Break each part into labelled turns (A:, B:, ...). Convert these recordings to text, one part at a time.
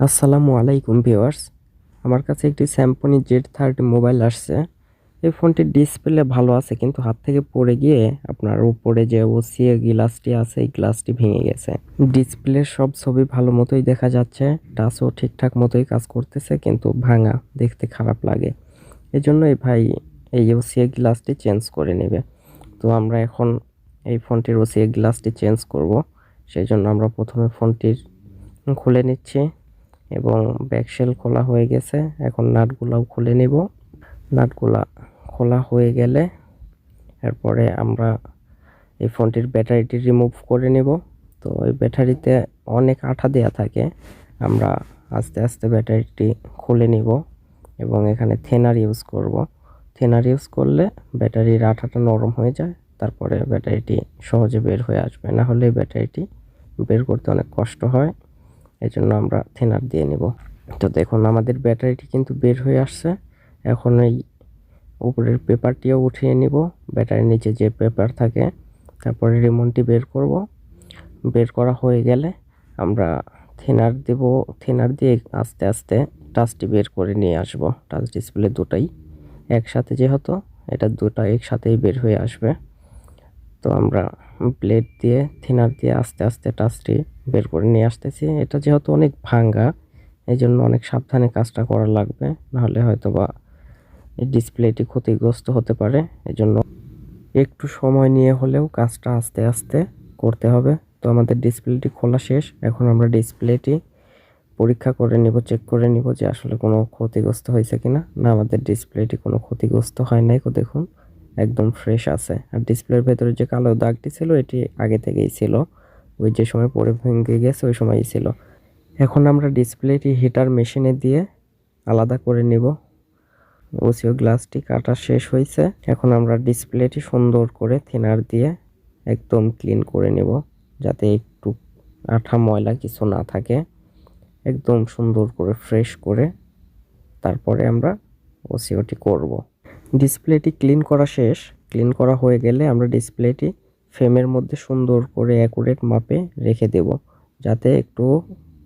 A: আসসালামু আলাইকুম ভিউয়ার্স, আমার কাছে একটি স্যামসং Z30 মোবাইল আসছে। এই ফোনটির ডিসপ্লে ভালো আছে, কিন্তু হাত থেকে পড়ে গিয়ে আপনার উপরে যে ওসিএ গ্লাসটি আছে এই গ্লাসটি ভেঙে গেছে। ডিসপ্লের সব ছবি ভালো মতোই দেখা যাচ্ছে, টাচও ঠিকঠাক মতোই কাজ করতেছে, কিন্তু ভাঙা, দেখতে খারাপ লাগে। এজন্য ভাই এই ওসিএ গ্লাসটি চেঞ্জ করে নেবে। তো আমরা এখন এই ফোনটির ওসিএ গ্লাসটি চেঞ্জ করব। সেই জন্য আমরা প্রথমে ফোনটির খুলে নিচ্ছি এবং ব্যাকশেল খোলা হয়ে গেছে। এখন নাটগুলাও খুলে নিব। নাটগুলা খোলা হয়ে গেলে এরপরে আমরা এই ফোনটির ব্যাটারিটি রিমুভ করে নিব। তো এই ব্যাটারিতে অনেক আঠা দেয়া থাকে, আমরা আস্তে আস্তে ব্যাটারিটি খুলে নিব এবং এখানে থিনার ইউজ করব। থিনার ইউজ করলে ব্যাটারির আঠাটা নরম হয়ে যায়, তারপরে ব্যাটারিটি সহজে বের হয়ে আসবে। না হলে ব্যাটারিটি বের করতে অনেক কষ্ট হয়, এজন্য আমরা থিনার দিয়ে নিব। তো দেখুন আমাদের ব্যাটারিটি কিন্তু বের হয়ে আসছে। এখন এই উপরের পেপারটিও উঠিয়ে নিব, ব্যাটারির নিচে যে পেপার থাকে। তারপরে রিমোটটি বের করব। বের করা হয়ে গেলে আমরা থিনার দেব। থিনার দিয়ে আস্তে আস্তে টাচটি বের করে নিয়ে আসব। টাচ ডিসপ্লে দুটাই একসাথে, যেহেতু এটা দুটো একসাথেই বের হয়ে আসবে। তো আমরা ব্লেড দিয়ে থিনার দিয়ে আস্তে আস্তে টাচটি বের করে নিয়ে আসতেছি। এটা যেহেতু অনেক ভাঙ্গা, এই জন্য অনেক সাবধানে কাজটা করা লাগবে, নাহলে হয়তো বা এই ডিসপ্লেটি ক্ষতিগ্রস্ত হতে পারে। এজন্য একটু সময় নিয়ে হলেও কাজটা আস্তে আস্তে করতে হবে। তো আমাদের ডিসপ্লেটি খোলা শেষ। এখন আমরা ডিসপ্লেটি পরীক্ষা করে নিব, চেক করে নিব যে আসলে কোনো ক্ষতিগ্রস্ত হয়েছে কিনা। না, আমাদের ডিসপ্লেটি কোনো ক্ষতিগ্রস্ত হয় নাই। দেখুন একদম ফ্রেশ আছে। আর ডিসপ্লের ভেতরে যে কালো দাগটি ছিল এটি আগে থেকেই ছিল, ওই যে সময় পরে ভেঙে গেছে ওই সময়ই ছিল। এখন আমরা ডিসপ্লেটি হিটার মেশিনে দিয়ে আলাদা করে নিব। ওসিও গ্লাসটি কাটা শেষ হয়েছে। এখন আমরা ডিসপ্লেটি সুন্দর করে থিনার দিয়ে একদম ক্লিন করে নেব, যাতে একটু আঠা ময়লা কিছু না থাকে। একদম সুন্দর করে ফ্রেশ করে তারপরে আমরা ওসিওটি করব। ডিসপ্লেটি ক্লিন করা শেষ। ক্লিন করা হয়ে গেলে আমরা ডিসপ্লেটি ফ্রেমের মধ্যে সুন্দর করে অ্যাকুরেট মাপে রেখে দেব, যাতে একটু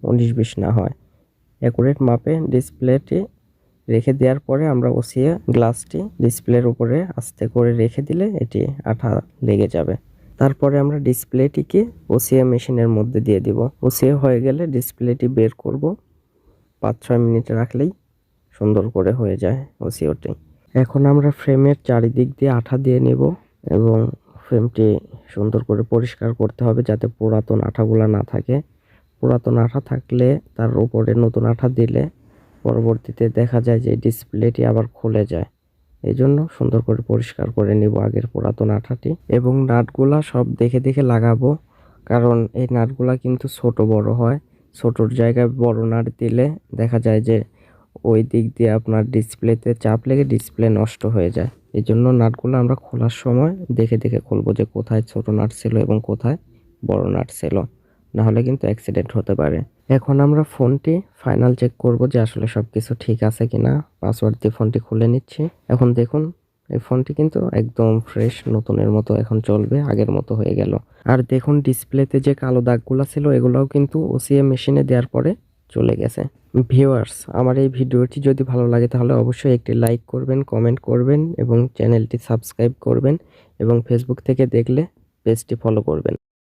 A: 19-20 না হয়। অ্যাকুরেট মাপে ডিসপ্লেটি রেখে দেওয়ার পরে আমরা ওসিএ গ্লাসটি ডিসপ্লের উপরে আস্তে করে রেখে দিলে এটি আঠা লেগে যাবে। তারপরে আমরা ডিসপ্লেটিকে ওসিএ মেশিনের মধ্যে দিয়ে দিব। ওসিএ হয়ে গেলে ডিসপ্লেটি বের করব। 5-6 মিনিট রাখলেই সুন্দর করে হয়ে যায় ওসিওটি। এখন আমরা ফ্রেমের চারিদিক দিয়ে আঠা দিয়ে নেব এবং ফ্রেমটি সুন্দর করে পরিষ্কার করতে হবে, যাতে পুরাতন আঠাগুলো না থাকে। পুরাতন আঠা থাকলে তার উপরে নতুন আঠা দিলে পরবর্তীতে দেখা যায় যে ডিসপ্লেটি আবার খুলে যায়। এই জন্য সুন্দর করে পরিষ্কার করে নিব আগের পুরাতন আঠাটি। এবং নাটগুলা সব দেখে দেখে লাগাবো, কারণ এই নাটগুলা কিন্তু ছোট বড় হয়। ছোটোর জায়গায় বড় নাট দিলে দেখা যায় যে ওই দিক দিয়ে আপনার ডিসপ্লেতে চাপ লেগে ডিসপ্লে নষ্ট হয়ে যায়। এই জন্য নাটগুলো আমরা খোলার সময় দেখে দেখে খুলবো, যে কোথায় ছোট নাট ছিল এবং কোথায় বড় নাট ছিল, না হলে কিন্তু অ্যাক্সিডেন্ট হতে পারে। এখন আমরা ফোনটি ফাইনাল চেক করব যে আসলে সবকিছু ঠিক আছে কিনা। পাসওয়ার্ড দিয়ে ফোনটি খুলে নিচ্ছি। এখন দেখুন এই ফোনটি কিন্তু একদম ফ্রেশ, নতুনের মতো এখন চলবে, আগের মতো হয়ে গেল। আর দেখুন ডিসপ্লেতে যে কালো দাগগুলো ছিল এগুলোও কিন্তু ওসিএ মেশিনে দেওয়ার পরে চলে গেছে। ভিউয়ার্স, আমার এই ভিডিওটি যদি ভালো লাগে তাহলে অবশ্যই একটি লাইক করবেন, কমেন্ট করবেন এবং চ্যানেলটি সাবস্ক্রাইব করবেন, এবং ফেসবুক থেকে দেখলে পেজটি ফলো করবেন।